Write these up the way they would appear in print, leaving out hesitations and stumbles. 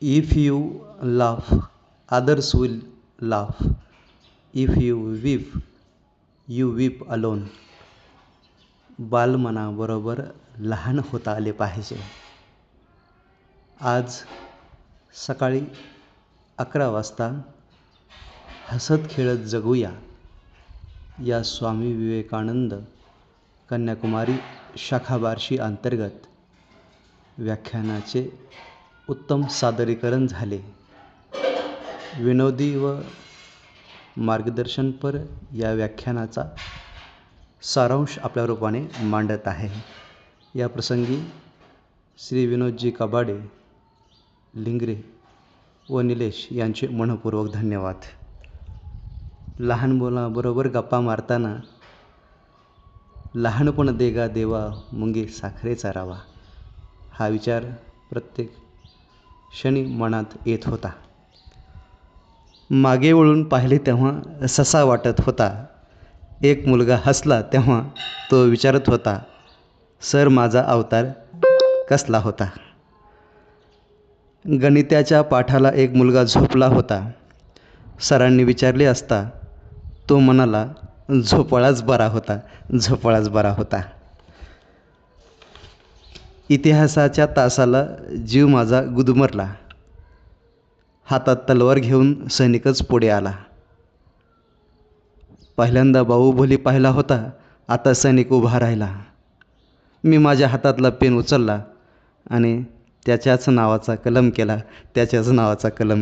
If you laugh, others will laugh. If you weep alone. बालमनाबरोबर लहान होता आले पाहिजे. आज सकाळी 11 वाजता हसत खेळत जगूया या स्वामी विवेकानंद कन्याकुमारी शाखा बार्शी अंतर्गत व्याख्यानाचे उत्तम सादरीकरण झाले. विनोदी व मार्गदर्शनपर या व्याख्यानाचा सारांश आपल्या रूपाने मांडत आहे. या प्रसंगी श्री विनोदजी कबाडे, लिंगरे व निलेश यांचे मनपूर्वक धन्यवाद. लहान मुलाबरोबर गप्पा मारताना लहानपण देगा देवा मुंगी साखरेचा रवा हा विचार प्रत्येक क्षणी मनात येत होता. मागे वळून पाहिले तेव्हा ससा वाटत होता. एक मुलगा हसला तेव्हा तो विचारत होता, सर माझा अवतार कसला होता. गणिताच्या पाठाला एक मुलगा झोपला होता. सरांनी विचारले असता तो म्हणाला, झोपाळाच बरा होता, झोपाळाच बरा होता. इतिहासाच्या तासाला जीव माझा गुदमरला. हातात तलवार घेऊन सैनिकच पुढे आला. पहिल्यांदा बाहुबली पाहिला होता, आता सैनिक उभा राहिला. मी माझ्या हातातला पेन उचलला आणि त्याच्याच नावाचा कलम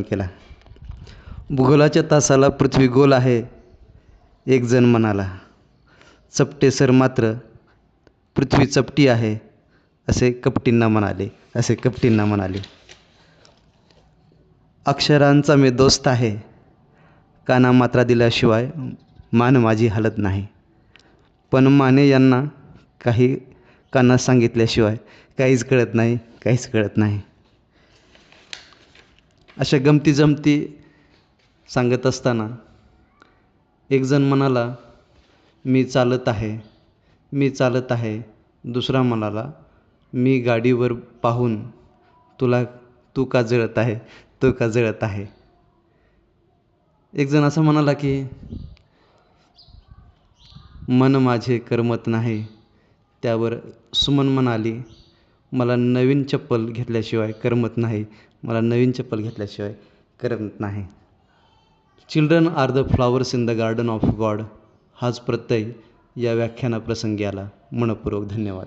केला. भूगोलाच्या तासाला पृथ्वी गोल आहे, एक जण म्हणाला. चपटे सर मात्र पृथ्वी चपटी आहे असे कपटींना म्हणाले. अक्षरांचा मी दोस्त आहे, काना मात्रा दिल्याशिवाय मान माझी हलत नाही. पण माने यांना काही काना सांगितल्याशिवाय काहीच कळत नाही. अशा गमती सांगत असताना एक जण म्हणाला, मी चालत आहे. दुसरा म्हणाला, मी गाडीवर पाहून तू का जळत आहे. एक जण असं म्हणाला की मन माझे करमत नाही. त्यावर सुमन म्हणाली, मला नवीन चप्पल घेतल्याशिवाय करमत नाही. Children are the flowers in the garden of God हाच प्रत्यय या व्याख्यानाप्रसंगी आला. मनपूर्वक धन्यवाद.